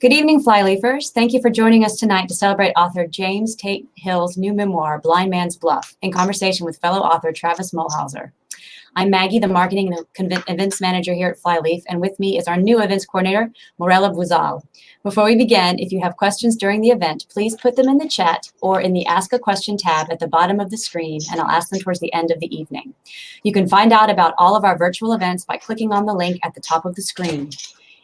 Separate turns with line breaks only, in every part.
Good evening, Flyleafers. Thank you for joining us tonight to celebrate author James Tate Hill's new memoir, Blind Man's Bluff, in conversation with fellow author Travis Mulhauser. I'm Maggie, the marketing and events manager here at Flyleaf, and with me is our new events coordinator, Morella Buzal. Before we begin, if you have questions during the event, please put them in the chat or in the Ask a Question tab at the bottom of the screen, and I'll ask them towards the end of the evening. You can find out about all of our virtual events by clicking on the link at the top of the screen.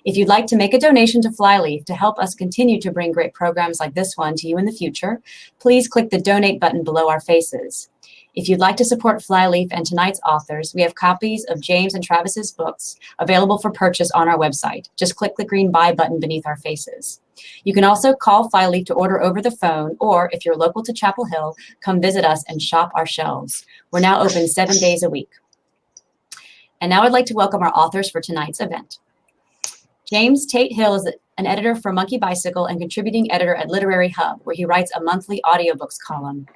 If you'd like to make a donation to Flyleaf to help us continue to bring great programs like this one to you in the future, please click the donate button below our faces. If you'd like to support Flyleaf and tonight's authors, we have copies of James and Travis's books available for purchase on our website. Just click the green buy button beneath our faces. You can also call Flyleaf to order over the phone, or if you're local to Chapel Hill, come visit us and shop our shelves. We're now open 7 days a week. And now I'd like to welcome our authors for tonight's event. James Tate Hill is an editor for Monkey Bicycle and contributing editor at Literary Hub, where he writes a monthly audiobooks column.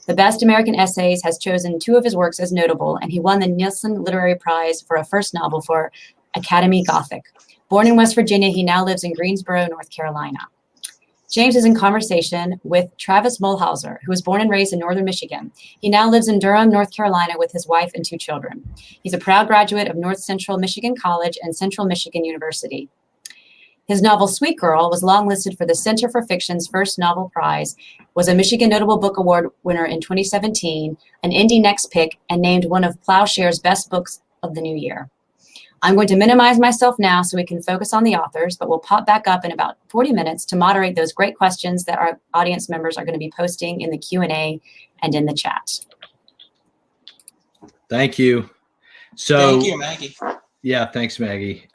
The Best American Essays has chosen 2 of his works as notable, and he won the Nielsen Literary Prize for a first novel for Academy Gothic. Born in West Virginia, he now lives in Greensboro, North Carolina. James is in conversation with Travis Mulhauser, who was born and raised in Northern Michigan. He now lives in Durham, North Carolina with his wife and 2 children. He's a proud graduate of North Central Michigan College and Central Michigan University. His novel Sweetgirl was longlisted for the Center for Fiction's first novel prize, was a Michigan Notable Book Award winner in 2017, an Indie Next pick, and named one of Plowshare's best books of the new year. I'm going to minimize myself now so we can focus on the authors, but we'll pop back up in about 40 minutes to moderate those great questions that our audience members are going to be posting in the Q&A and in the chat.
Thank you.
Thank you, Maggie.
Yeah, thanks, Maggie.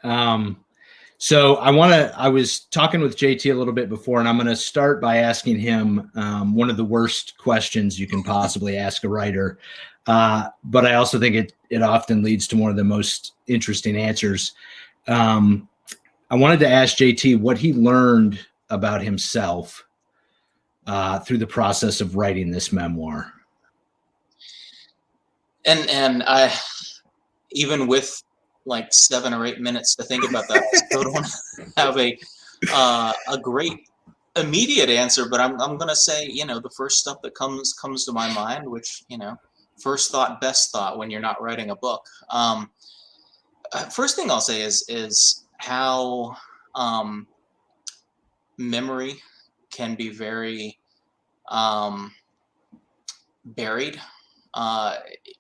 So I was talking with JT a little bit before, and I'm going to start by asking him one of the worst questions you can possibly ask a writer. But I also think it often leads to one of the most interesting answers. I wanted to ask JT what he learned about himself through the process of writing this memoir.
And I, even with like 7 or 8 minutes to think about that, I still don't have a great immediate answer, but I'm going to say, the first stuff that comes to my mind, which, first thought, best thought when you're not writing a book. First thing I'll say is how memory can be very buried.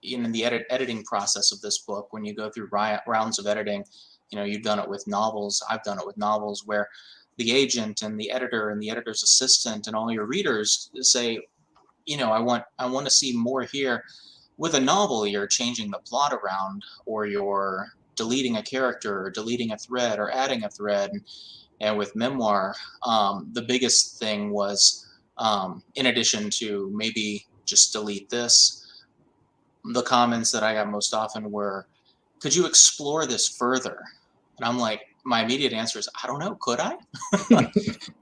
In the editing process of this book, when you go through rounds of editing, you've done it with novels. I've done it with novels where the agent and the editor and the editor's assistant and all your readers say, I want to see more here. With a novel, you're changing the plot around, or you're deleting a character, or deleting a thread, or adding a thread. And with memoir, the biggest thing was, in addition to maybe just delete this, the comments that I got most often were, could you explore this further? And I'm like, my immediate answer is, I don't know, could I?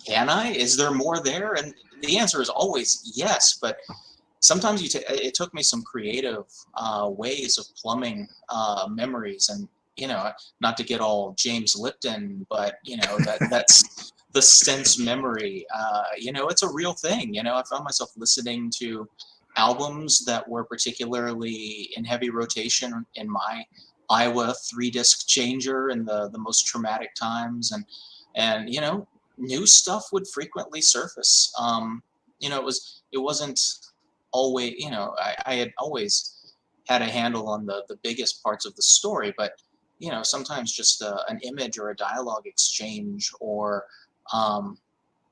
Can I? Is there more there? And the answer is always yes, but sometimes it took me some creative ways of plumbing memories, and not to get all James Lipton, but that's the sense memory. It's a real thing. I found myself listening to albums that were particularly in heavy rotation in my Iowa 3-disc changer in the most traumatic times, and new stuff would frequently surface. It wasn't always, I had always had a handle on the biggest parts of the story, but sometimes just an image or a dialogue exchange, or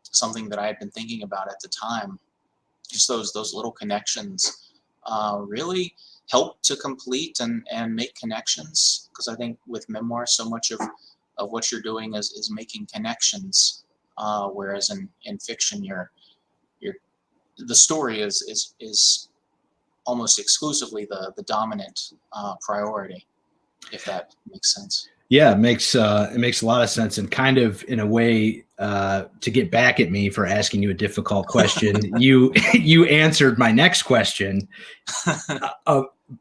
something that I had been thinking about at the time, just those little connections really help to complete and make connections, because I think with memoir, so much of what you're doing is making connections, whereas in fiction, the story is almost exclusively the dominant priority, if that makes sense.
Yeah, it makes a lot of sense, and kind of in a way to get back at me for asking you a difficult question. you answered my next question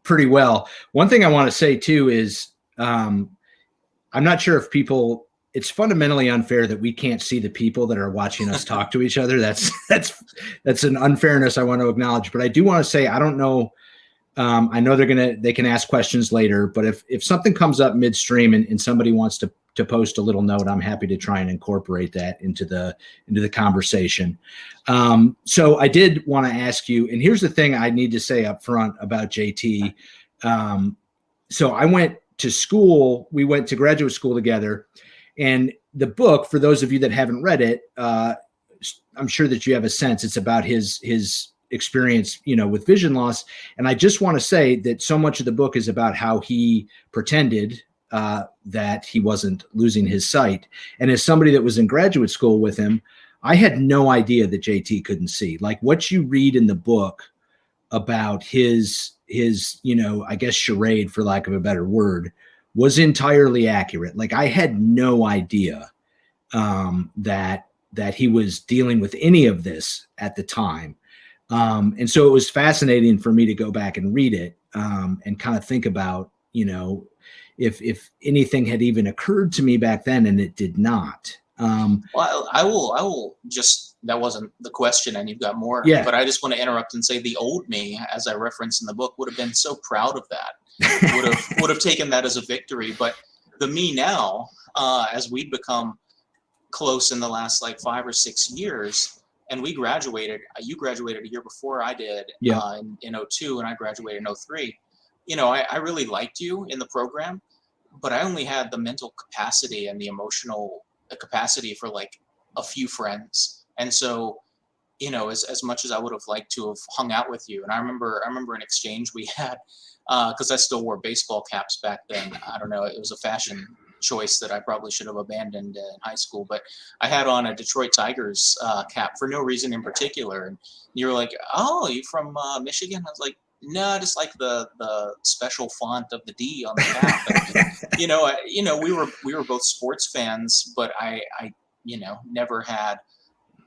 pretty well. One thing I want to say too is I'm not sure if people it's fundamentally unfair that we can't see the people that are watching us talk to each other. That's an unfairness I want to acknowledge. But I do want to say, I don't know. I know they can ask questions later, but if something comes up midstream and somebody wants to post a little note, I'm happy to try and incorporate that into the conversation. So I did want to ask you, and here's the thing I need to say up front about JT. So I went to school, we went to graduate school together, and the book, for those of you that haven't read it, I'm sure that you have a sense it's about his experience, with vision loss. And I just want to say that so much of the book is about how he pretended that he wasn't losing his sight. And as somebody that was in graduate school with him, I had no idea that JT couldn't see. Like what you read in the book about his, I guess charade, for lack of a better word, was entirely accurate. Like I had no idea that he was dealing with any of this at the time. And so it was fascinating for me to go back and read it and kind of think about, if anything had even occurred to me back then, and it did not.
Well, I will just, that wasn't the question and you've got more,
yeah.
But I just want to interrupt and say the old me, as I referenced in the book, would have been so proud of that, would have taken that as a victory. But the me now, as we'd become close in the last like 5 or 6 years, and we graduated, you graduated a year before I did, in 2002, and I graduated in 2003. I really liked you in the program, but I only had the mental capacity and the emotional capacity for like a few friends. And so, as much as I would have liked to have hung out with you, and I remember an exchange we had, because I still wore baseball caps back then. I don't know, it was a fashion choice that I probably should have abandoned in high school, but I had on a Detroit Tigers cap for no reason in particular. And you were like, "Oh, you from Michigan?" I was like, "No, I just like the special font of the D on the cap." And, we were both sports fans, but I never had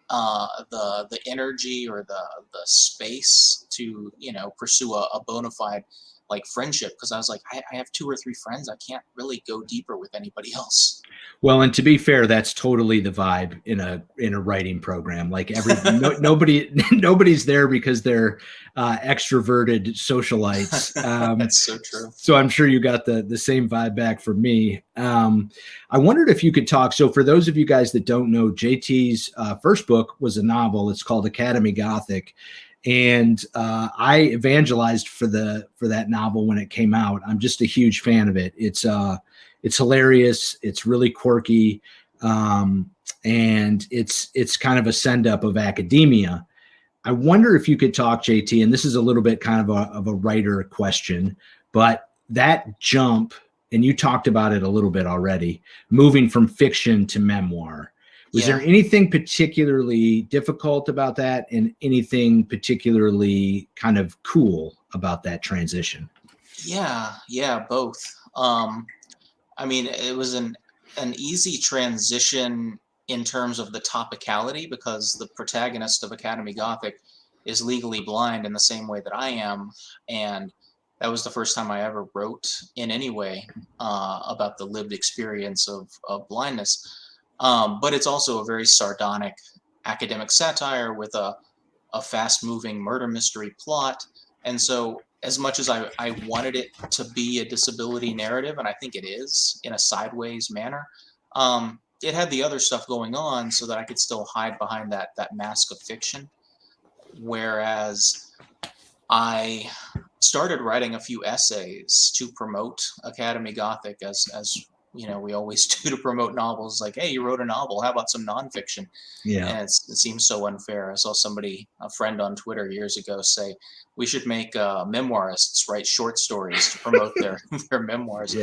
the energy or the space to pursue a bona fide like friendship, because I was like, I have 2 or 3 friends. I can't really go deeper with anybody else.
Well, and to be fair, that's totally the vibe in a writing program. Like nobody's there because they're extroverted socialites.
That's so true.
So I'm sure you got the same vibe back from me. I wondered if you could talk. So for those of you guys that don't know, JT's first book was a novel. It's called Academy Gothic. And I evangelized for that novel when it came out. I'm just a huge fan of it. It's hilarious. It's really quirky, and it's kind of a send up of academia. I wonder if you could talk, JT, and this is a little bit kind of a writer question, but that jump, and you talked about it a little bit already, moving from fiction to memoir. Was there anything particularly difficult about that, and anything particularly kind of cool about that transition?
Yeah, both. I mean, it was an easy transition in terms of the topicality, because the protagonist of Academy Gothic is legally blind in the same way that I am, and that was the first time I ever wrote in any way about the lived experience of blindness. But it's also a very sardonic academic satire with a fast-moving murder mystery plot. And so as much as I wanted it to be a disability narrative, and I think it is in a sideways manner, it had the other stuff going on so that I could still hide behind that mask of fiction. Whereas I started writing a few essays to promote Academy Gothic, as we always do to promote novels. Like, hey, you wrote a novel, how about some nonfiction?
Yeah.
And it seems so unfair. I saw a friend on Twitter years ago, say we should make memoirists write short stories to promote their memoirs,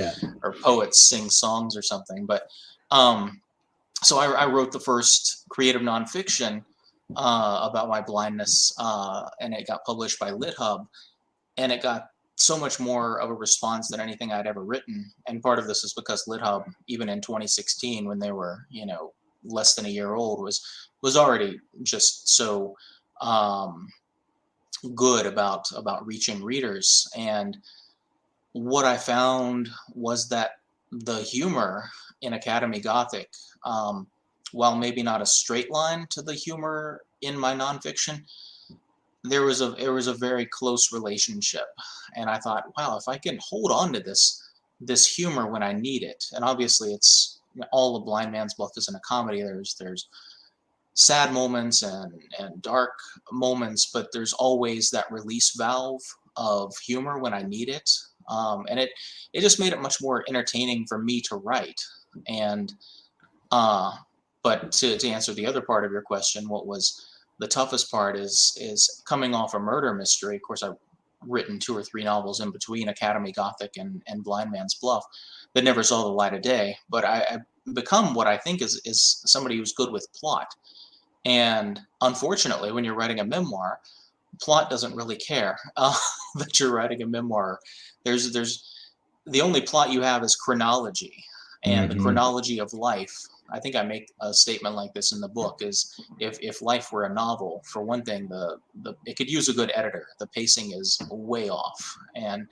or poets sing songs or something. But so I wrote the first creative nonfiction about my blindness, and it got published by LitHub, and it got so much more of a response than anything I'd ever written. And part of this is because LitHub, even in 2016, when they were, less than a year old, was already just so good about reaching readers. And what I found was that the humor in Academy Gothic, while maybe not a straight line to the humor in my nonfiction, there was a very close relationship. And I thought, wow, if I can hold on to this humor when I need it, and obviously it's all of Blind Man's Bluff isn't a comedy. There's sad moments and dark moments, but there's always that release valve of humor when I need it. And it just made it much more entertaining for me to write. And but to answer the other part of your question, what was the toughest part is coming off a murder mystery. Of course, I've written 2 or 3 novels in between Academy Gothic and Blind Man's Bluff that never saw the light of day. But I've become what I think is somebody who's good with plot. And unfortunately, when you're writing a memoir, plot doesn't really care that you're writing a memoir. There's the only plot you have is chronology, and the chronology of life. I think I make a statement like this in the book, is if life were a novel, for one thing, it could use a good editor. The pacing is way off, and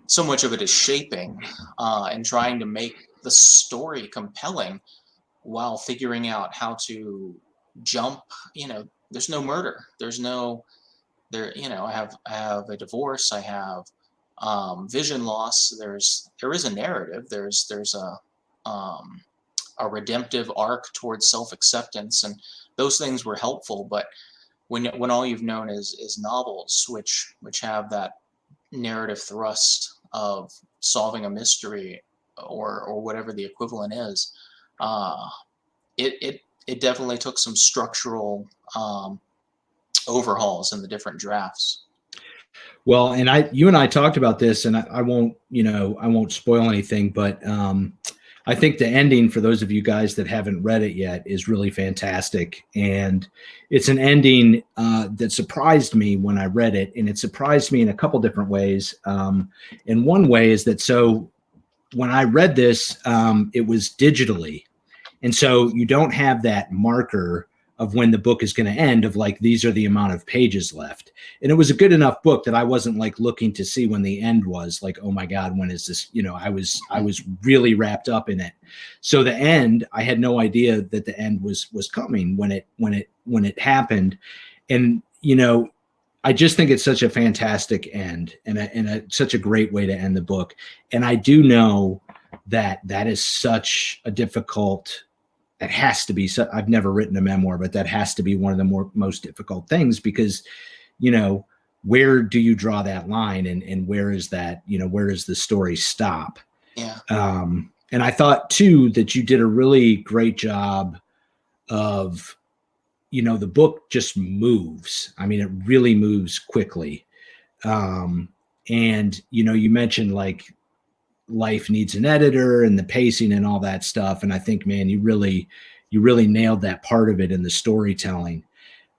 so much of it is shaping and trying to make the story compelling while figuring out how to jump. There's no murder. I have a divorce. I have vision loss. There is a narrative. There's a redemptive arc towards self-acceptance, and those things were helpful. But when all you've known is novels, which have that narrative thrust of solving a mystery or whatever the equivalent is, it definitely took some structural overhauls in the different drafts.
Well, and you and I talked about this, and I won't spoil anything, but I think the ending, for those of you guys that haven't read it yet, is really fantastic. And it's an ending that surprised me when I read it. And it surprised me in a couple different ways. And one way is that, so when I read this, it was digitally. And so you don't have that marker of when the book is going to end, of like, these are the amount of pages left. And it was a good enough book that I wasn't like looking to see when the end was, like, oh my God, when is this? I was really wrapped up in it. So the end, I had no idea that the end was coming when it happened. And, I just think it's such a fantastic end and such a great way to end the book. And I do know that is such a difficult, it has to be. So I've never written a memoir, but that has to be one of the most difficult things, because, where do you draw that line, and where is that, where does the story stop?
Yeah.
And I thought too, that you did a really great job of, the book just moves. I mean, it really moves quickly. And, you mentioned like life needs an editor and the pacing and all that stuff. And I think, man, you really nailed that part of it in the storytelling.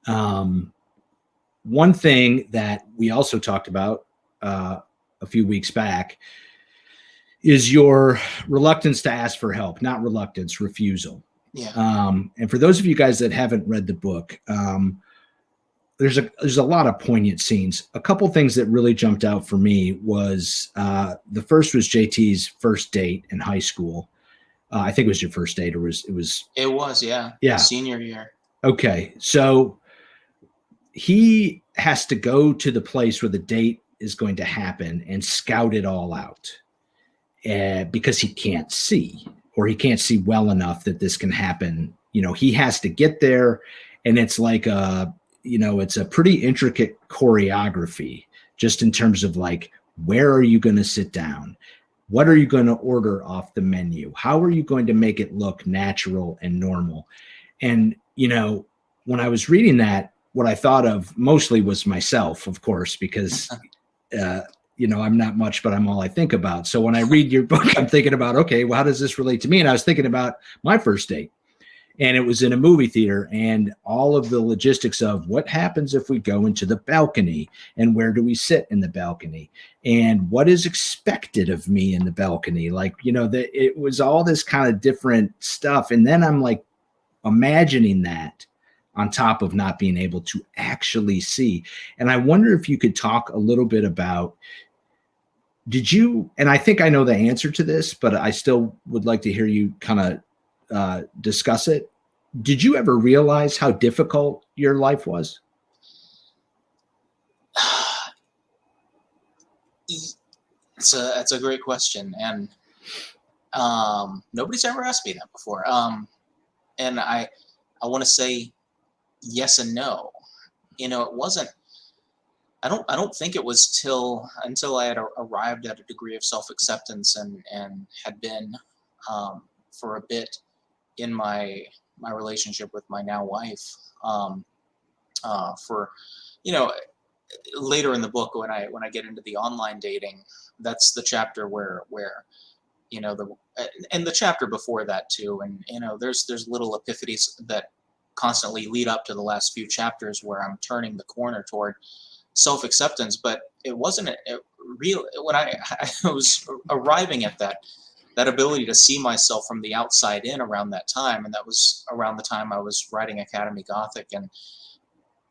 One thing that we also talked about a few weeks back is your reluctance to ask for help, not reluctance, refusal.
Yeah.
And for those of you guys that haven't read the book, there's a lot of poignant scenes. A couple things that really jumped out for me was the first was JT's first date in high school. I think it was your first date, or it was.
Yeah. Senior year.
Okay. So he has to go to the place where the date is going to happen and scout it all out because he can't see, or he can't see well enough that this can happen. He has to get there, and it's like it's a pretty intricate choreography, just in terms of like, where are you going to sit down? What are you going to order off the menu? How are you going to make it look natural and normal? And, when I was reading that, what I thought of mostly was myself, of course, because, I'm not much, but I'm all I think about. So when I read your book, I'm thinking about, okay, well, how does this relate to me? And I was thinking about my first date. And it was in a movie theater, and all of the logistics of what happens if we go into the balcony, and where do we sit in the balcony, and what is expected of me in the balcony. Like, it was all this kind of different stuff. And then I'm like imagining that on top of not being able to actually see. And I wonder if you could talk a little bit about did you, and I think I know the answer to this, but I still would like to hear you kind of discuss it. Did you ever realize how difficult your life was?
That's a great question, and nobody's ever asked me that before. And I want to say yes and no. You know, it wasn't. I don't think it was until I had arrived at a degree of self-acceptance and had been for a bit in my relationship with my now wife for, you know, later in the book when I get into the online dating, that's the chapter where you know, and the chapter before that too, and you know, there's little epiphanies that constantly lead up to the last few chapters where I'm turning the corner toward self-acceptance. But it wasn't a real when I was arriving at that ability to see myself from the outside in around that time, and that was around the time I was writing Academy Gothic and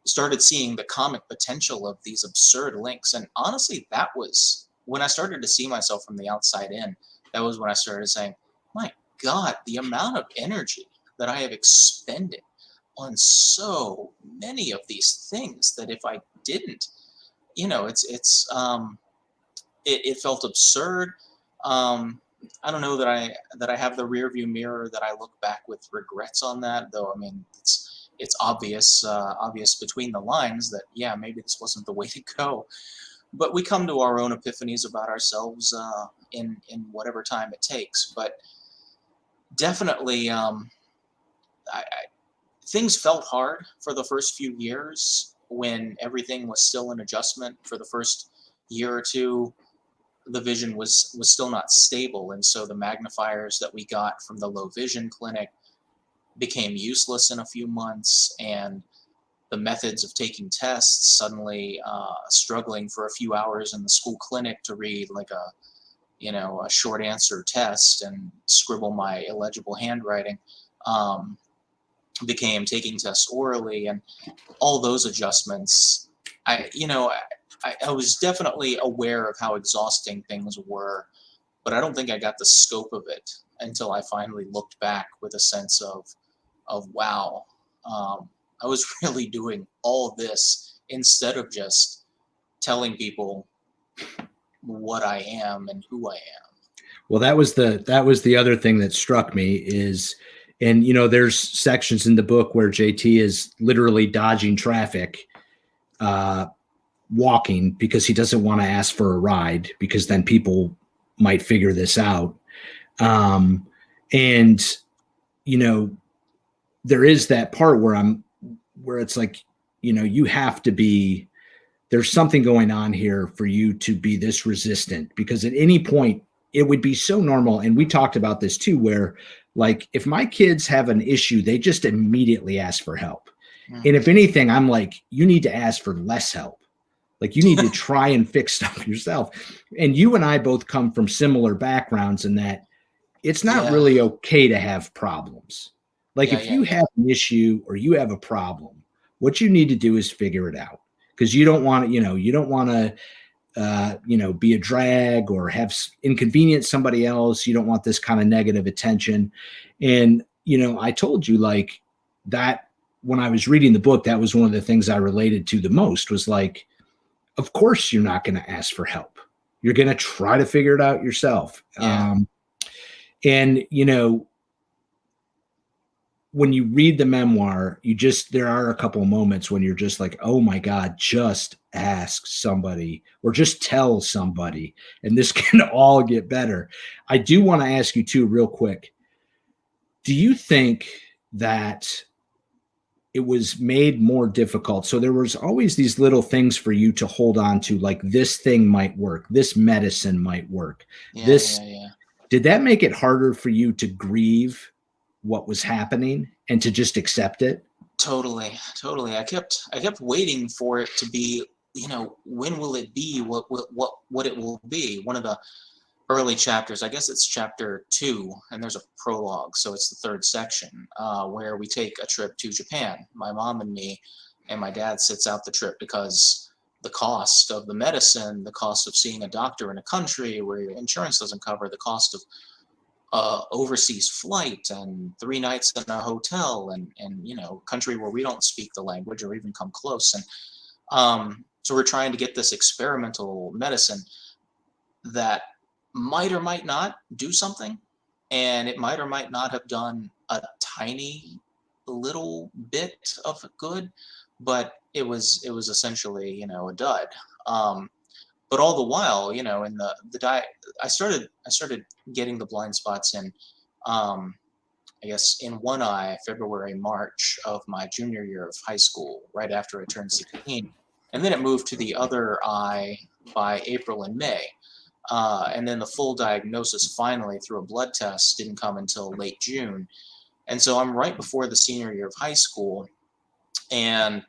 started seeing the comic potential of these absurd links. And honestly, that was when I started to see myself from the outside in. That was when I started saying, my God, the amount of energy that I have expended on so many of these things that if I didn't, you know, it felt absurd. I don't know that I have the rear view mirror that I look back with regrets on that, though. I mean, it's obvious between the lines that, yeah, maybe this wasn't the way to go. But we come to our own epiphanies about ourselves in whatever time it takes. But definitely, things felt hard for the first few years when everything was still in adjustment. For the first year or two, the vision was still not stable, and so the magnifiers that we got from the low vision clinic became useless in a few months, and the methods of taking tests suddenly struggling for a few hours in the school clinic to read like a short answer test and scribble my illegible handwriting became taking tests orally, and all those adjustments. I was definitely aware of how exhausting things were, but I don't think I got the scope of it until I finally looked back with a sense of wow, I was really doing all this instead of just telling people what I am and who I am.
Well, that was the other thing that struck me is, and you know, there's sections in the book where JT is literally dodging traffic, walking because he doesn't want to ask for a ride because then people might figure this out. And you know, there is that part where it's like, you know, you have to be, there's something going on here for you to be this resistant, because at any point it would be so normal. And we talked about this too, where like, if my kids have an issue, they just immediately ask for help. Mm. And if anything, I'm like, you need to ask for less help. Like you need to try and fix stuff yourself. And you and I both come from similar backgrounds in that it's not really okay to have problems. Like if you have an issue or you have a problem, what you need to do is figure it out, because you don't want to, be a drag or have inconvenience somebody else. You don't want this kind of negative attention. And, you know, I told you like that when I was reading the book, that was one of the things I related to the most was like, of course, you're not going to ask for help. You're going to try to figure it out yourself.
Yeah.
And, you know, when you read the memoir, there are a couple of moments when you're just like, oh my God, just ask somebody or just tell somebody, and this can all get better. I do want to ask you too, real quick. Do you think that it was made more difficult? So there was always these little things for you to hold on to, like this thing might work, this medicine might work. Did that make it harder for you to grieve what was happening and to just accept it?
Totally. I kept waiting for it to be, you know, when will it be? What it will be? One of the early chapters, I guess it's chapter 2, and there's a prologue, so it's the third section, where we take a trip to Japan. My mom and me, and my dad sits out the trip because the cost of the medicine, the cost of seeing a doctor in a country where your insurance doesn't cover, the cost of overseas flight and 3 nights in a hotel, and country where we don't speak the language or even come close. And so we're trying to get this experimental medicine that might or might not do something, and it might or might not have done a tiny little bit of good, but it was essentially a dud. But all the while, in the diet, I started getting the blind spots in, I guess, in one eye, February, March of my junior year of high school, right after I turned 16. And then it moved to the other eye by April and May. And then the full diagnosis finally through a blood test didn't come until late June. And so I'm right before the senior year of high school. And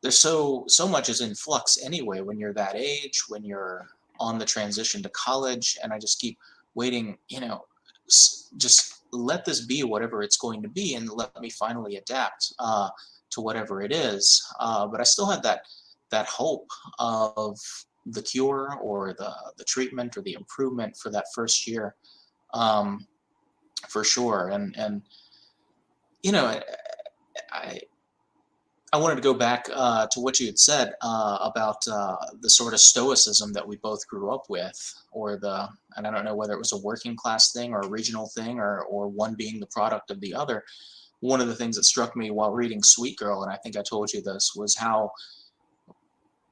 there's so much is in flux anyway when you're that age, when you're on the transition to college. And I just keep waiting, just let this be whatever it's going to be, and let me finally adapt to whatever it is. But I still had that hope of the cure or the treatment or the improvement for that first year, for sure. And I wanted to go back to what you had said about the sort of stoicism that we both grew up with, and I don't know whether it was a working class thing or a regional thing, or one being the product of the other. One of the things that struck me while reading Sweetgirl, and I think I told you this, was how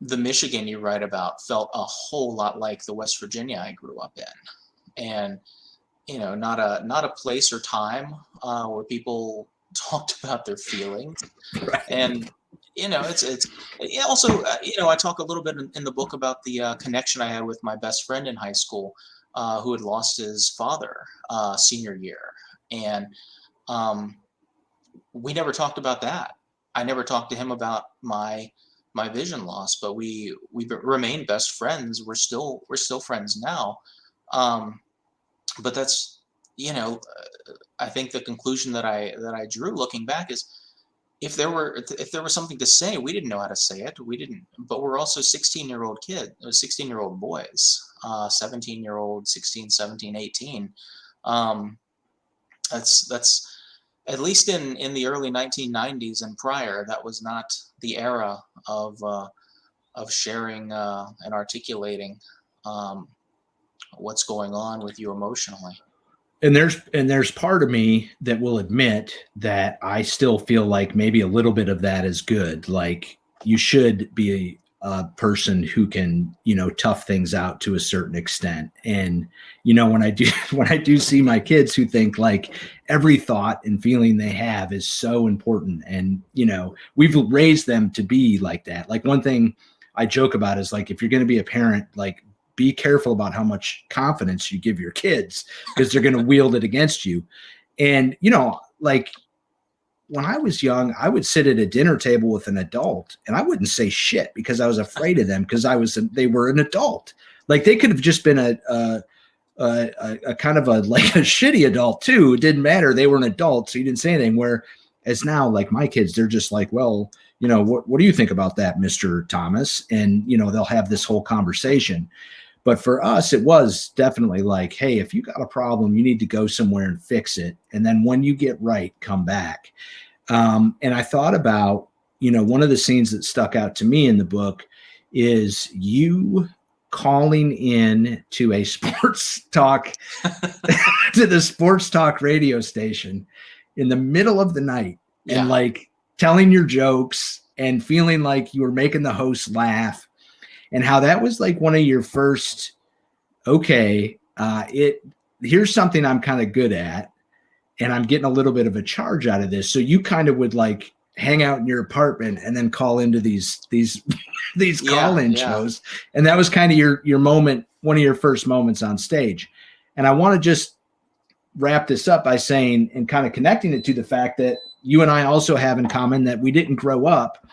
the Michigan you write about felt a whole lot like the West Virginia I grew up in, and not a place or time where people talked about their feelings.
Right.
And it's also I talk a little bit in the book about the connection I had with my best friend in high school, who had lost his father senior year, and we never talked about that. I never talked to him about my vision loss, but we remained best friends. We're still friends now. But that's I think the conclusion that I drew looking back is, if there was something to say, we didn't know how to say it. We didn't, but we're also 16-year-old boys, 17-year-old, 16, 17, 18. That's at least in the early 1990s and prior, that was not the era of sharing and articulating what's going on with you emotionally.
And there's part of me that will admit that I still feel like maybe a little bit of that is good. Like, you should be a person who can, tough things out to a certain extent. And, when I do see my kids who think like every thought and feeling they have is so important. And, we've raised them to be like that. Like, one thing I joke about is, like, if you're going to be a parent, like, be careful about how much confidence you give your kids, because they're going to wield it against you. And, like, when I was young, I would sit at a dinner table with an adult and I wouldn't say shit because I was afraid of them, because they were an adult. Like, they could have just been a kind of a shitty adult too. It didn't matter. They were an adult, so you didn't say anything. Whereas now, like, my kids, they're just like, well, what do you think about that, Mr. Thomas? And, they'll have this whole conversation. But for us, it was definitely like, hey, if you got a problem, you need to go somewhere and fix it. And then when you get right, come back. And I thought about, one of the scenes that stuck out to me in the book is you calling in to a sports talk, to the sports talk radio station in the middle of the night, and like telling your jokes and feeling like you were making the host laugh. And how that was like one of your first, here's something I'm kind of good at, and I'm getting a little bit of a charge out of this. So you kind of would like hang out in your apartment and then call into these call-in shows. And that was kind of your moment, one of your first moments on stage. And I want to just wrap this up by saying, and kind of connecting it to the fact that you and I also have in common that we didn't grow up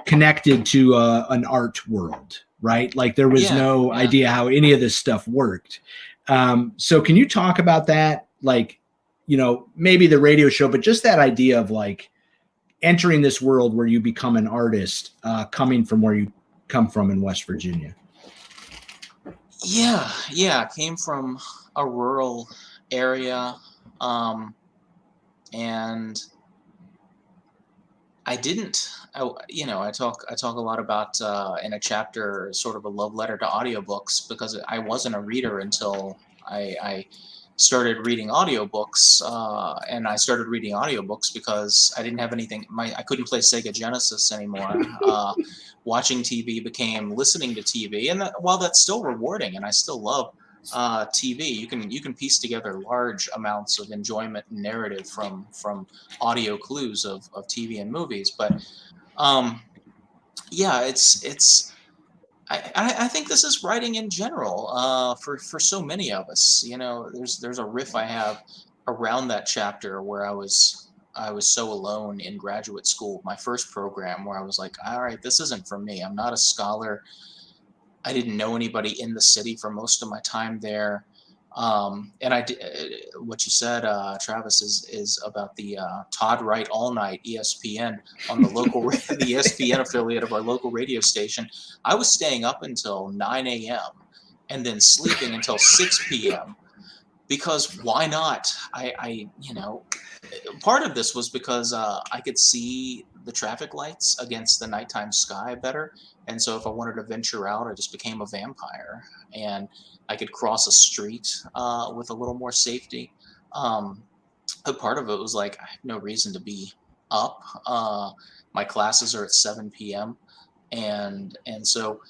connected to an art world, right? Like, there was no idea how any of this stuff worked. So can you talk about that? Like, maybe the radio show, but just that idea of like entering this world where you become an artist, coming from where you come from in West Virginia?
Yeah. Came from a rural area, and I didn't. I talk a lot about in a chapter, sort of a love letter to audiobooks, because I wasn't a reader until I started reading audiobooks, and I started reading audiobooks because I didn't have anything. I couldn't play Sega Genesis anymore. Watching TV became listening to TV, and while that's still rewarding, and I still love TV, you can piece together large amounts of enjoyment and narrative from audio clues of TV and movies. But it's I think this is writing in general, for so many of us. There's a riff I have around that chapter where I was so alone in graduate school, my first program, where I was like, all right, this isn't for me. I'm not a scholar. I didn't know anybody in the city for most of my time there. And what you said, Travis, is about the Todd Wright All Night ESPN on the local, the ESPN affiliate of our local radio station. I was staying up until 9 a.m. and then sleeping until 6 p.m. because why not? Part of this was because I could see the traffic lights against the nighttime sky better. And so if I wanted to venture out, I just became a vampire, and I could cross a street with a little more safety. But part of it was like, I have no reason to be up. My classes are at 7 p.m. And so,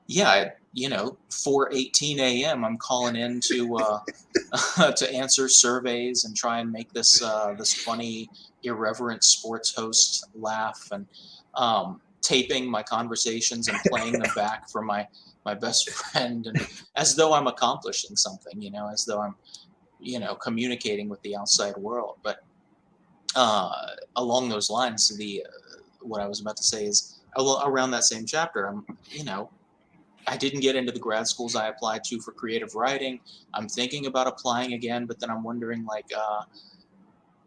yeah, 4:18 a.m. I'm calling in to to answer surveys and try and make this funny, irreverent sports host laugh, and taping my conversations and playing them back for my best friend, and as though I'm accomplishing something, as though I'm, communicating with the outside world. But along those lines, what I was about to say is, around that same chapter, I didn't get into the grad schools I applied to for creative writing. I'm thinking about applying again, but then I'm wondering, like,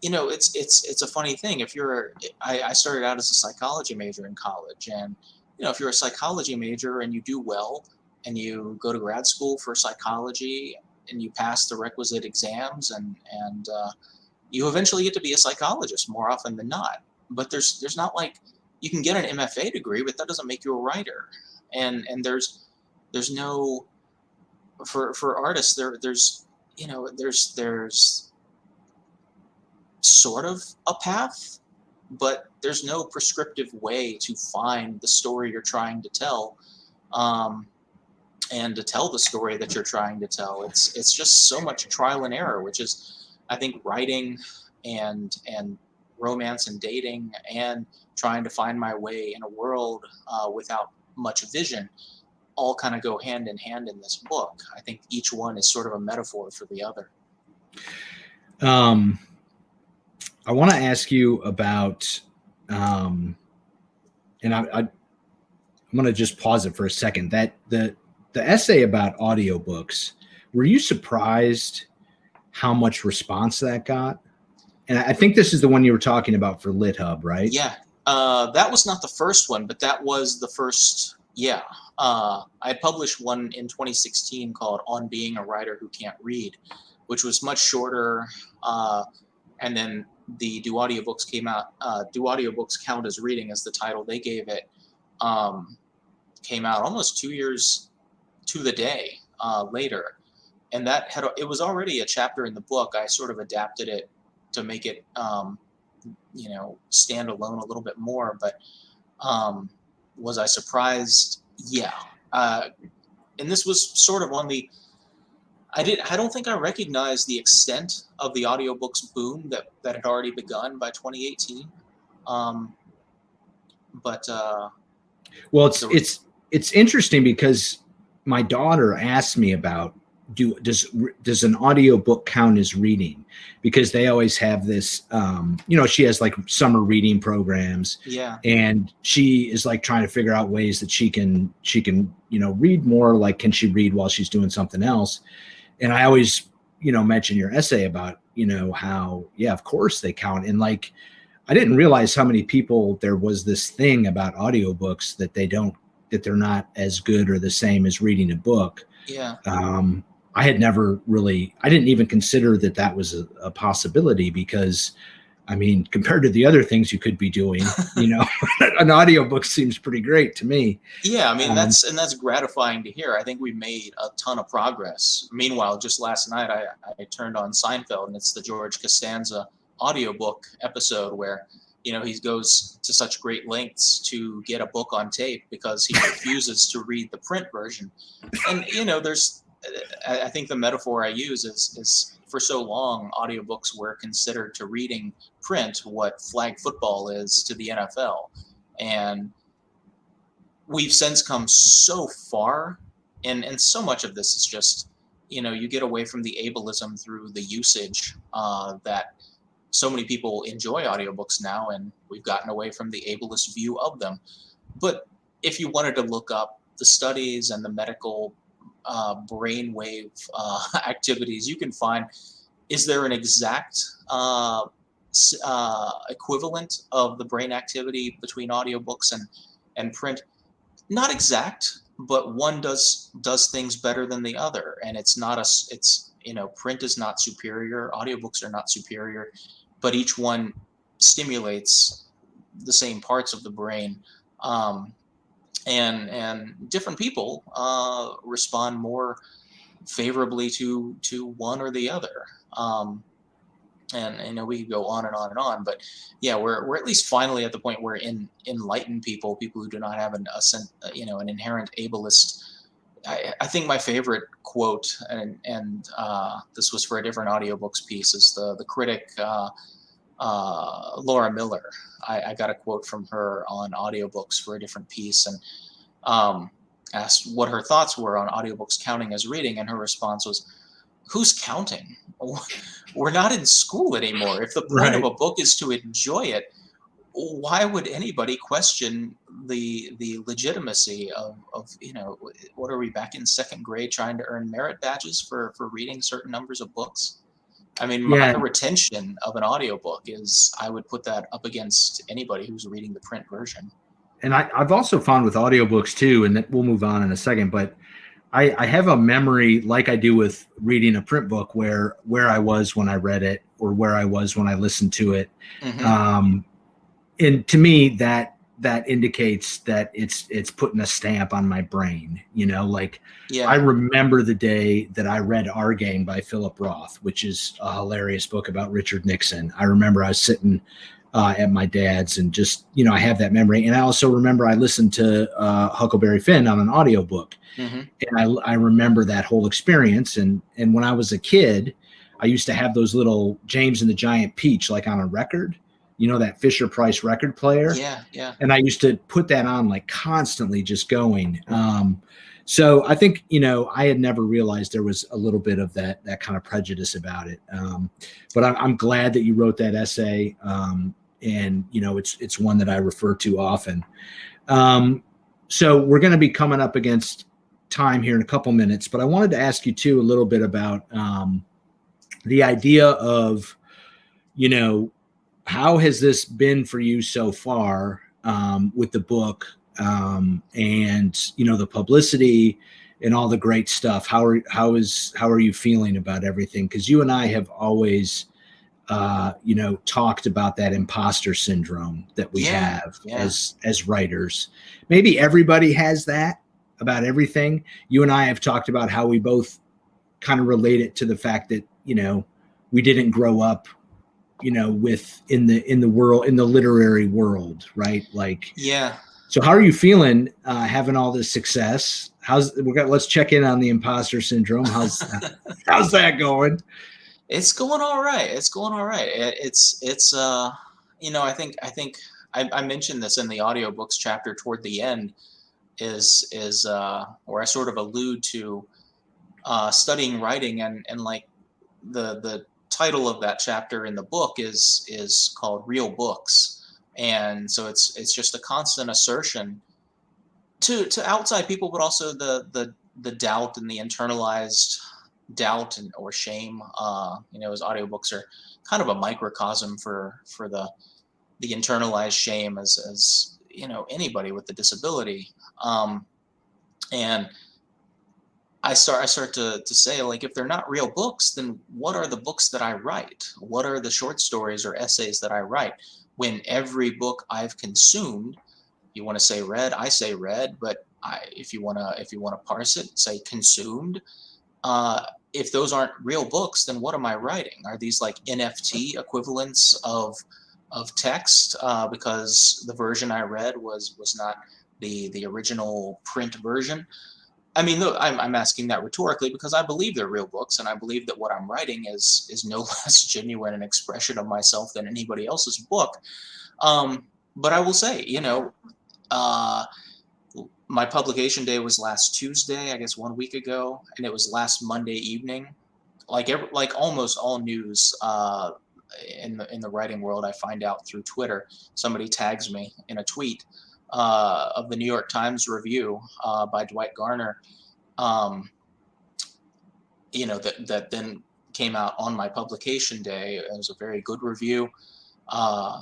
it's a funny thing. I started out as a psychology major in college, and if you're a psychology major and you do well, and you go to grad school for psychology and you pass the requisite exams, and you eventually get to be a psychologist more often than not. But there's not, like, you can get an MFA degree, but that doesn't make you a writer. And there's no, for artists, there's sort of a path, but there's no prescriptive way to find the story you're trying to tell, and to tell the story that you're trying to tell. It's just so much trial and error, which is, I think, writing and romance and dating and trying to find my way in a world without much vision all kind of go hand in hand in this book. I think each one is sort of a metaphor for the other.
I want to ask you about, and I'm going to just pause it for a second, that the essay about audiobooks, were you surprised how much response that got? And I think this is the one you were talking about for LitHub, right?
Yeah. That was not the first one, but that was the first. Yeah. I published one in 2016 called On Being a Writer Who Can't Read, which was much shorter. And then the Do Audiobooks came out. Do Audiobooks Count as Reading as the title they gave it. Came out almost 2 years to the day later. And it was already a chapter in the book. I sort of adapted it to make it, stand alone a little bit more. But was I surprised? Yeah. And this was sort of on the, I don't think I recognized the extent of the audiobooks boom that had already begun by 2018.
Well, it's interesting because my daughter asked me about, does an audiobook count as reading? Because they always have this, she has like summer reading programs.
Yeah. And
she is like trying to figure out ways that she can, read more. Like, can she read while she's doing something else? And I always, mention your essay about, how, yeah, of course they count. And like, I didn't realize how many people there was this thing about audiobooks that they don't that they're not as good or the same as reading a book.
Yeah.
I had never really, I didn't even consider that was a possibility, because I mean, compared to the other things you could be doing, an audiobook seems pretty great to me.
Yeah, I mean, that's gratifying to hear. I think we made a ton of progress. Meanwhile, just last night, I turned on Seinfeld, and it's the George Costanza audiobook episode where, he goes to such great lengths to get a book on tape because he refuses to read the print version. And, I think the metaphor I use is for so long, audiobooks were considered to reading print what flag football is to the NFL. And we've since come so far, and so much of this is just, you get away from the ableism through the usage that so many people enjoy audiobooks now, and we've gotten away from the ableist view of them. But if you wanted to look up the studies and the medical brainwave activities, you can find, is there an exact equivalent of the brain activity between audiobooks and print? Not exact, but one does things better than the other, and print is not superior, audiobooks are not superior, but each one stimulates the same parts of the brain, and different people respond more favorably to one or the other. And we could go on and on and on, but yeah, we're at least finally at the point where enlightened people who do not have an inherent ableist. I think my favorite quote, and this was for a different audiobooks piece, is the critic Laura Miller. I got a quote from her on audiobooks for a different piece, and asked what her thoughts were on audiobooks counting as reading, and her response was, "Who's counting? We're not in school anymore. If the point of a book is to enjoy it, why would anybody question the legitimacy of what are we, back in second grade trying to earn merit badges for reading certain numbers of books?" I mean, my retention of an audiobook is, I would put that up against anybody who's reading the print version.
And I've also found with audiobooks too, and we'll move on in a second, but I have a memory like I do with reading a print book where I was when I read it, or where I was when I listened to it. Mm-hmm. And to me, that indicates that it's putting a stamp on my brain, I remember the day that I read Our Game by Philip Roth, which is a hilarious book about Richard Nixon. I remember I was sitting at my dad's, and just, I have that memory. And I also remember I listened to Huckleberry Finn on an audiobook. Mm-hmm. And I remember that whole experience. And when I was a kid, I used to have those little James and the Giant Peach, like on a record, that Fisher Price record player.
Yeah, yeah.
And I used to put that on, like, constantly, just going. So I think, I had never realized there was a little bit of that kind of prejudice about it. But I'm glad that you wrote that essay. And, it's one that I refer to often. So we're going to be coming up against time here in a couple minutes, but I wanted to ask you too a little bit about the idea of, how has this been for you so far with the book, and the publicity and all the great stuff? How are you feeling about everything? Because you and I have always talked about that imposter syndrome that we have as writers. Maybe everybody has that about everything. You and I have talked about how we both kind of relate it to the fact that, we didn't grow up, in the world, in the literary world, right? Like, yeah. So how are you feeling having all this success? Let's check in on the imposter syndrome. How's that going?
It's going all right. I think I mentioned this in the audiobooks chapter toward the end, is where I sort of allude to studying writing, and like the title of that chapter in the book is called Real Books. And so it's just a constant assertion to outside people, but also the doubt and the internalized doubt or shame, as audiobooks are kind of a microcosm for the internalized shame, as anybody with a disability. And I start to say, like, if they're not real books, then what are the books that I write? What are the short stories or essays that I write? When every book I've consumed, you want to say read, I say read, but if you want to parse it, say consumed. If those aren't real books, then what am I writing? Are these like NFT equivalents of text? Because the version I read was not the original print version. I mean, look, I'm asking that rhetorically because I believe they're real books, and I believe that what I'm writing is no less genuine an expression of myself than anybody else's book. But I will say, my publication day was last Tuesday, I guess 1 week ago, and it was last Monday evening. Like almost all news in the writing world, I find out through Twitter. Somebody tags me in a tweet of the New York Times review by Dwight Garner, that then came out on my publication day. It was a very good review.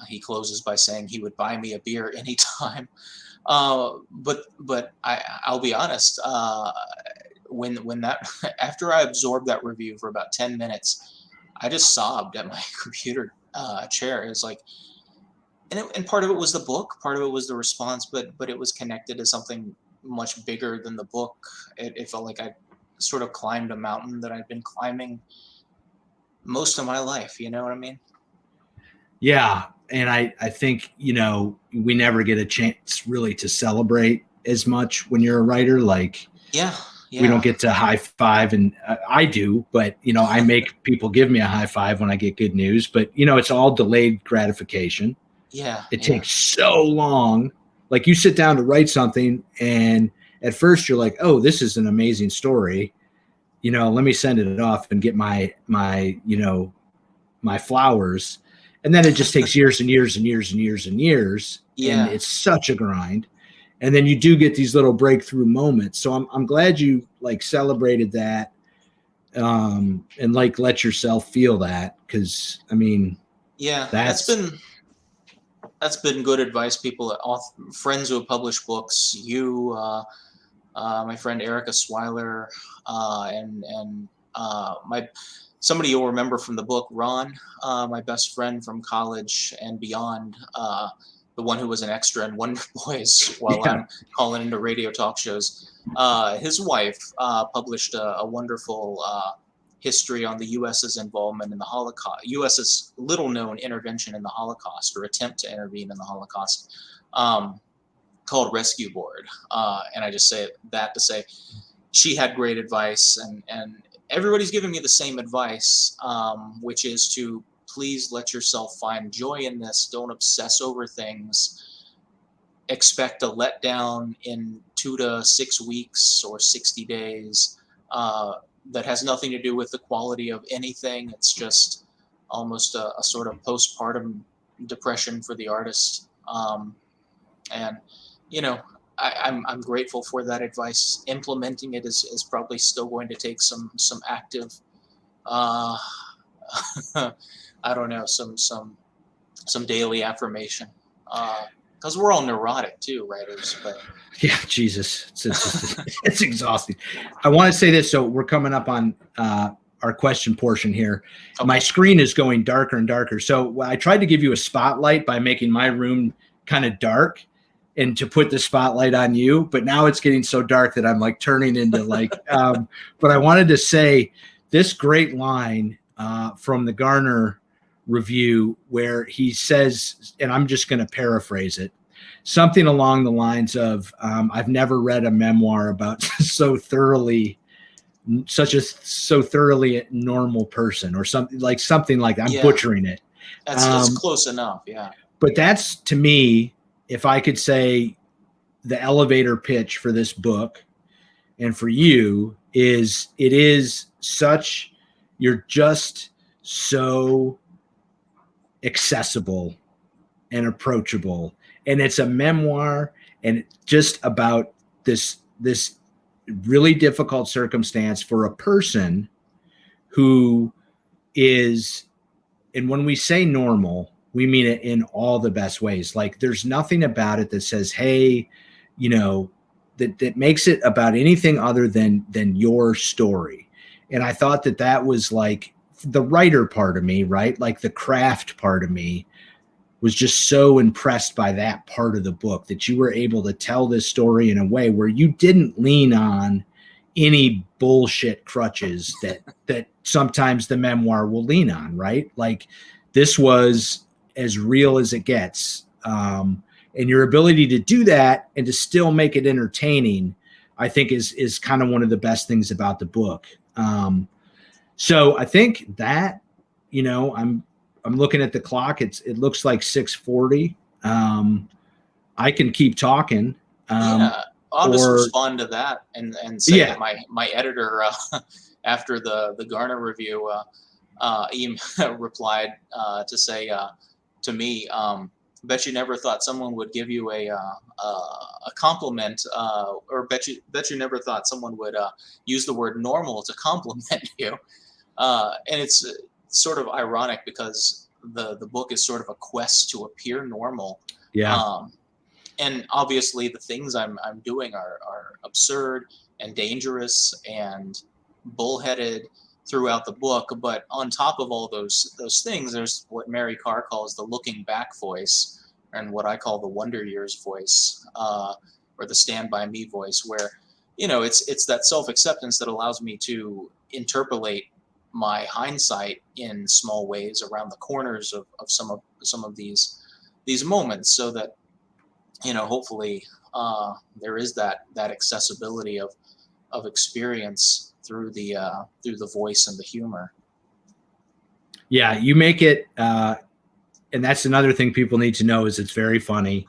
He closes by saying he would buy me a beer anytime. But I'll be honest, when that after I absorbed that review for about 10 minutes, I just sobbed at my computer chair. It was like, and part of it was the book, part of it was the response, but it was connected to something much bigger than the book. It felt like I sort of climbed a mountain that I'd been climbing most of my life. You know what I mean?
Yeah. And I think, we never get a chance really to celebrate as much when you're a writer. Like,
yeah.
We don't get to high five, and I do, but I make people give me a high five when I get good news, but it's all delayed gratification.
Yeah.
It takes so long. Like, you sit down to write something, and at first you're like, oh, this is an amazing story. Let me send it off and get my flowers. And then it just takes years and years and years and years and years.
Yeah.
And it's such a grind. And then you do get these little breakthrough moments. So I'm glad you celebrated that, and let yourself feel that. Cause
yeah, that's been good advice. People, friends who have published books, my friend Erica Swiler, and somebody you'll remember from the book, Ron, my best friend from college and beyond, the one who was an extra in Wonder Boys while I'm calling into radio talk shows. His wife published a wonderful history on the U.S.'s involvement in the Holocaust, U.S.'s little-known intervention in the Holocaust, or attempt to intervene in the Holocaust, called Rescue Board. And I just say that to say she had great advice, and everybody's giving me the same advice, which is to please let yourself find joy in this. Don't obsess over things. Expect a letdown in 2 to 6 weeks or 60 days. That has nothing to do with the quality of anything. It's just almost a sort of postpartum depression for the artist. And I'm grateful for that advice. Implementing it is probably still going to take some active, I don't know, some daily affirmation. Because we're all neurotic too, writers. But
yeah, Jesus, it's exhausting. I want to say this. So we're coming up on our question portion here. Okay. My screen is going darker and darker. So I tried to give you a spotlight by making my room kind of dark, and to put the spotlight on you, but now it's getting so dark that I'm turning into but I wanted to say this great line from the Garner review where he says, and I'm just going to paraphrase it, something along the lines of, I've never read a memoir about so thoroughly normal person, or something like that. I'm butchering it.
That's close enough. Yeah.
But that's, to me, if I could say the elevator pitch for this book and for you is, you're just so accessible and approachable. And it's a memoir, and just about this really difficult circumstance for a person who is, and when we say normal, we mean it in all the best ways. Like there's nothing about it that says, hey, you know, that makes it about anything other than your story. And I thought that was like the writer part of me, right? Like the craft part of me was just so impressed by that part of the book, that you were able to tell this story in a way where you didn't lean on any bullshit crutches that sometimes the memoir will lean on, right? Like this was as real as it gets. And your ability to do that and to still make it entertaining, I think is kind of one of the best things about the book. So I think that, you know, I'm looking at the clock. It looks like 6:40. I can keep talking.
I'll just respond to that and say that my editor after the Garner review replied to say to me, bet you never thought someone would give you a compliment, or bet you never thought someone would use the word normal to compliment you. And it's sort of ironic because the book is sort of a quest to appear normal.
Yeah.
And obviously the things I'm doing are absurd and dangerous and bullheaded throughout the book. But on top of all those things, there's what Mary Carr calls the looking back voice, and what I call the wonder years voice, or the stand by me voice, where, you know, it's that self-acceptance that allows me to interpolate my hindsight in small ways around the corners of some of these moments, so that, you know, hopefully there is that accessibility of experience through the voice and the humor.
Yeah, you make it, and that's another thing people need to know, is it's very funny.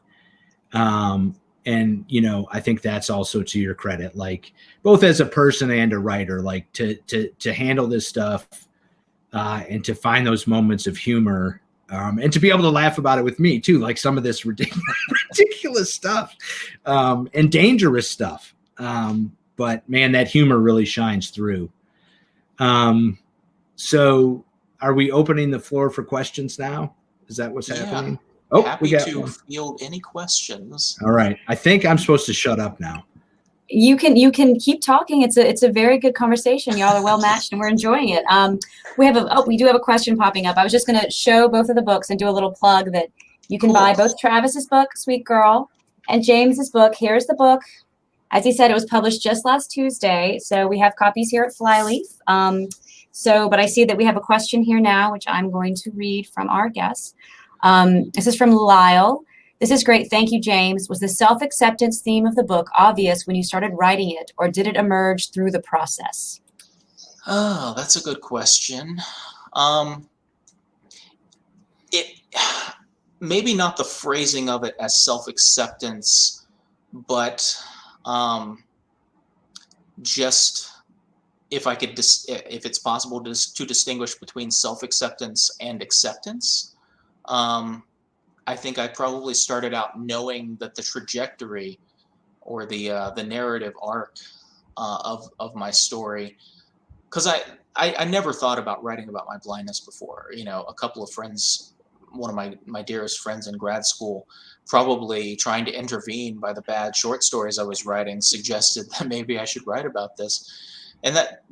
And, you know, I think that's also to your credit, like both as a person and a writer, like to handle this stuff and to find those moments of humor, and to be able to laugh about it with me too, like some of this ridiculous stuff, and dangerous stuff. But man, that humor really shines through. So are we opening the floor for questions now? Is that what's happening? Oh,
happy to field any questions.
All right. I think I'm supposed to shut up now.
You can keep talking. It's a very good conversation. Y'all are well matched and we're enjoying it. We do have a question popping up. I was just going to show both of the books and do a little plug that you can buy both Travis's book, Sweetgirl, and James's book. Here's the book. As he said, it was published just last Tuesday. So we have copies here at Flyleaf. But I see that we have a question here now, which I'm going to read from our guest. This is from Lyle. This is great. Thank you, James. Was the self-acceptance theme of the book obvious when you started writing it, or did it emerge through the process?
Oh, that's a good question. It maybe not the phrasing of it as self-acceptance, but just if it's possible to distinguish between self-acceptance and acceptance. I think I probably started out knowing that the trajectory or the narrative arc of my story, because I never thought about writing about my blindness before. You know, a couple of friends, one of my dearest friends in grad school, probably trying to intervene by the bad short stories I was writing, suggested that maybe I should write about this, and that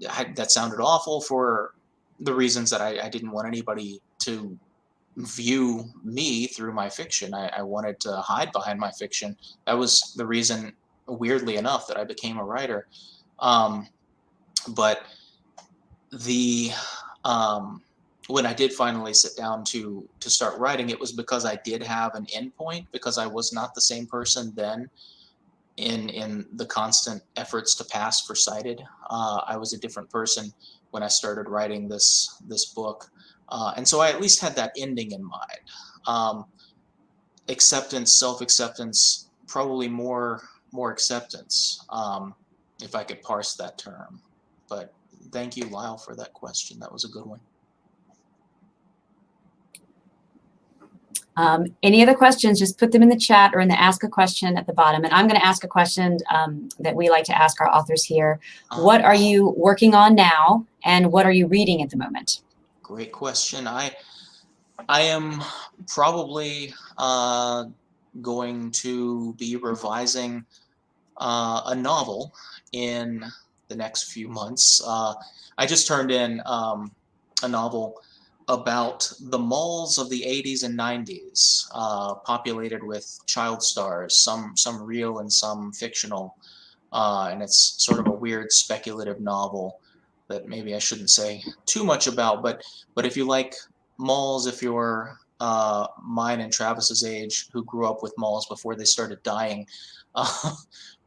sounded awful for the reasons that I didn't want anybody to view me through my fiction. I wanted to hide behind my fiction. That was the reason, weirdly enough, that I became a writer. But when I did finally sit down to start writing, it was because I did have an endpoint, because I was not the same person then in the constant efforts to pass for sighted. I was a different person when I started writing this book. And so I at least had that ending in mind. Acceptance, self-acceptance, probably more acceptance, if I could parse that term. But thank you, Lyle, for that question. That was a good one.
Any other questions, just put them in the chat or in the ask a question at the bottom. And I'm going to ask a question that we like to ask our authors here. What are you working on now, and what are you reading at the moment?
Great question. I am probably going to be revising a novel in the next few months. I just turned in a novel about the malls of the 80s and 90s, populated with child stars, some real and some fictional. And it's sort of a weird speculative novel that maybe I shouldn't say too much about. But if you like malls, if you're mine and Travis's age, who grew up with malls before they started dying, uh,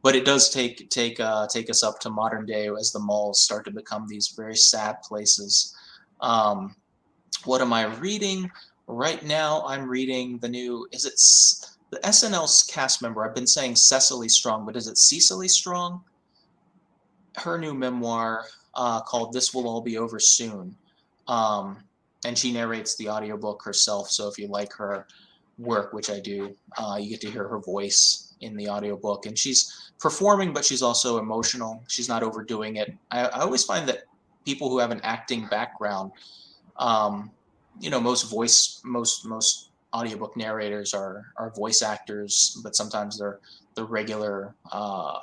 but it does take us up to modern day as the malls start to become these very sad places. Um, what am I reading right now? I'm reading the new. Is it the SNL's cast member? I've been saying Cecily Strong, but is it Cecily Strong? Her new memoir called "This Will All Be Over Soon," um, and she narrates the audiobook herself. So if you like her work, which I do, you get to hear her voice in the audiobook, and she's performing, but she's also emotional. She's not overdoing it. I always find that people who have an acting background, um, most audiobook narrators are voice actors, but sometimes they're the regular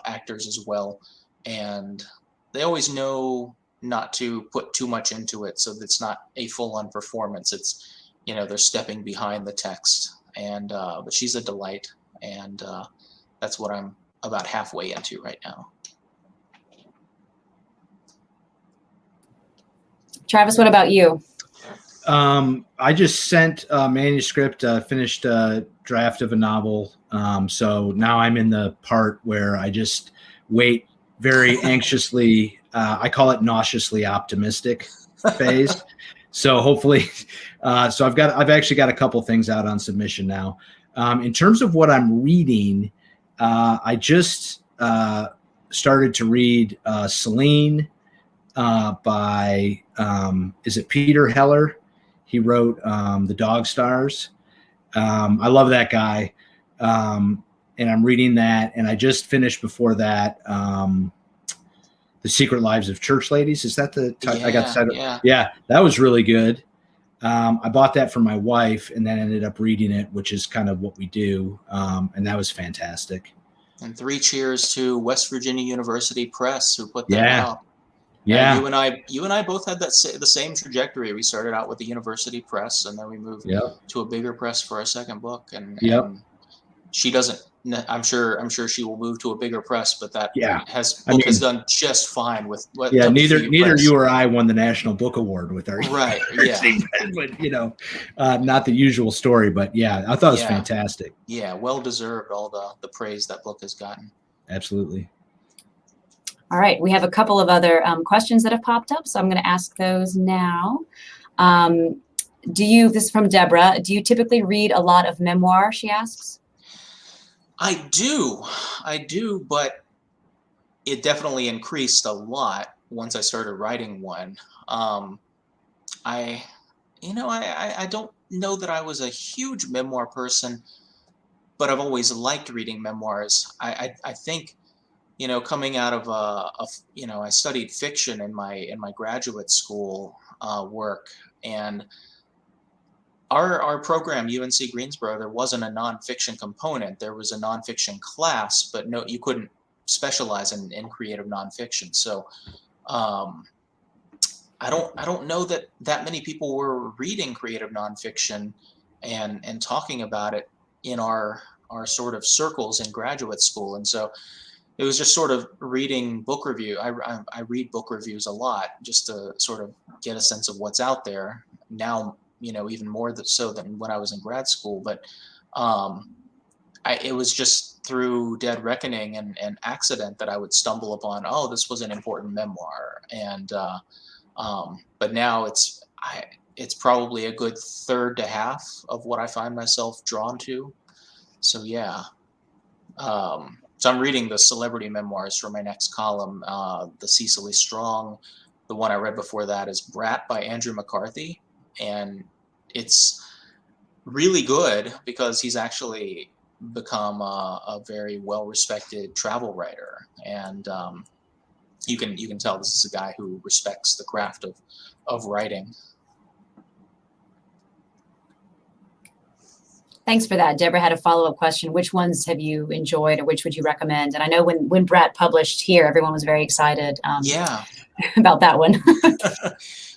actors as well, and they always know not to put too much into it, so it's not a full-on performance. It's they're stepping behind the text, and but she's a delight, and that's what I'm about halfway into right now.
Travis, what about you?
I just sent a manuscript, finished a draft of a novel. So now I'm in the part where I just wait very anxiously. I call it nauseously optimistic phase. So hopefully, so I've actually got a couple things out on submission now. In terms of what I'm reading, I just started to read Celine by, is it Peter Heller? He wrote The Dog Stars. I love that guy. And I'm reading that. And I just finished before that The Secret Lives of Church Ladies. Is that the title? I got the title. Yeah, that was really good. I bought that for my wife and then ended up reading it, which is kind of what we do. And that was fantastic.
And 3 cheers to West Virginia University Press, who put that out.
Yeah.
You and I both had the same trajectory. We started out with the university press, and then we moved to a bigger press for our second book. And she doesn't. I'm sure she will move to a bigger press, but that has done just fine with what.
Yeah, neither you or I won the National Book Award with our
right. Yeah,
but not the usual story. But yeah, I thought it was fantastic.
Yeah, well deserved all the praise that book has gotten.
Absolutely.
All right, we have a couple of other questions that have popped up, so I'm going to ask those now. This is from Deborah. Do you typically read a lot of memoir, she asks?
I do, but it definitely increased a lot once I started writing one. I don't know that I was a huge memoir person, but I've always liked reading memoirs. I think, coming out of I studied fiction in my graduate school work, and our program, UNC Greensboro, there wasn't a nonfiction component. There was a nonfiction class, but no, you couldn't specialize in creative nonfiction. So I don't know that many people were reading creative nonfiction and talking about it in our sort of circles in graduate school. And so it was just sort of reading book review. I read book reviews a lot just to sort of get a sense of what's out there now, even more so than when I was in grad school. But it was just through Dead Reckoning and accident that I would stumble upon, oh, this was an important memoir. And but now it's probably a good third to half of what I find myself drawn to. So yeah. So I'm reading the celebrity memoirs for my next column, the Cecily Strong. The one I read before that is Brat by Andrew McCarthy. And it's really good because he's actually become a very well-respected travel writer. And you can tell this is a guy who respects the craft of writing.
Thanks for that. Deborah had a follow-up question. Which ones have you enjoyed or which would you recommend? And I know when Brett published here, everyone was very excited
Yeah.
about that one.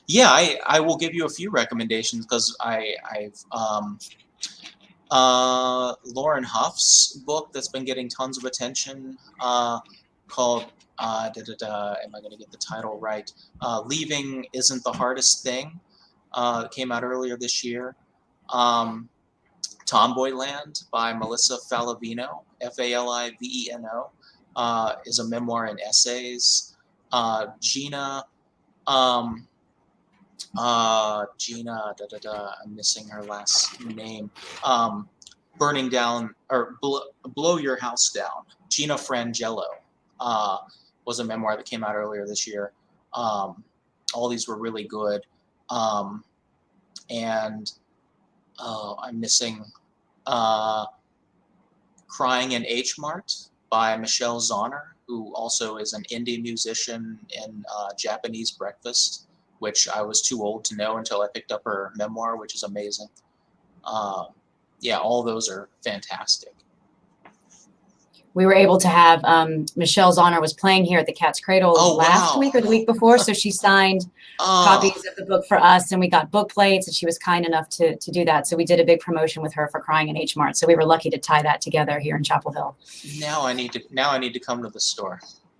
Yeah, I will give you a few recommendations because I've Lauren Huff's book that's been getting tons of attention called am I going to get the title right? Leaving Isn't the Hardest Thing. It came out earlier this year. Tomboyland by Melissa Falavino, Faliveno, is a memoir and essays. Gina, I'm missing her last name. Burning Down or Blow Your House Down. Gina Frangello was a memoir that came out earlier this year. All these were really good. And I'm missing Crying in H Mart by Michelle Zauner, who also is an indie musician in Japanese breakfast, which I was too old to know until I picked up her memoir, which is amazing. Yeah, all those are fantastic.
We were able to have Michelle Zauner was playing here at the Cat's Cradle last week or the week before, so she signed copies of the book for us, and we got book plates, and she was kind enough to do that. So we did a big promotion with her for Crying in H Mart. So we were lucky to tie that together here in Chapel Hill.
Now I need to come to the store.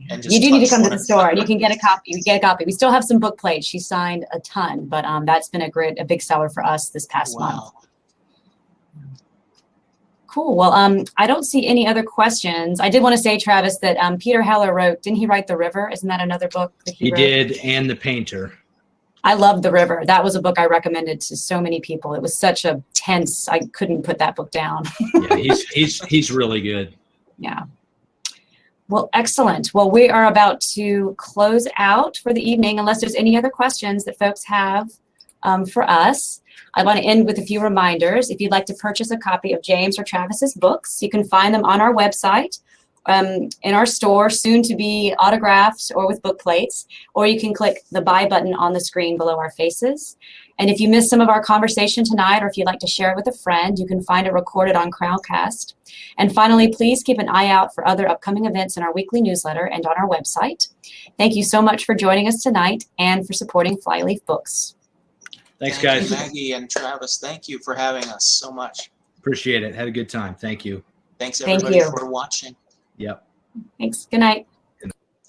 And just
you do need to come to the store, and you can get a copy. You get a copy. We still have some book plates. She signed a ton, but that's been a big seller for us this past month. Cool. Well, I don't see any other questions. I did want to say, Travis, that Peter Heller didn't he write The River? Isn't that another book that he wrote?
Did, and The Painter.
I loved The River. That was a book I recommended to so many people. It was such a tense, I couldn't put that book down.
Yeah, he's really good.
Yeah. Well, excellent. Well, we are about to close out for the evening, unless there's any other questions that folks have for us. I want to end with a few reminders. If you'd like to purchase a copy of James or Travis's books, you can find them on our website, in our store, soon to be autographed or with book plates, or you can click the buy button on the screen below our faces. And if you missed some of our conversation tonight, or if you'd like to share it with a friend, you can find it recorded on Crowdcast. And finally, please keep an eye out for other upcoming events in our weekly newsletter and on our website. Thank you so much for joining us tonight and for supporting Flyleaf Books.
Thanks, guys.
Maggie and Travis, thank you for having us so much.
Appreciate it. Had a good time. Thank you.
Thanks, everybody, for watching.
Yep.
Thanks. Good night.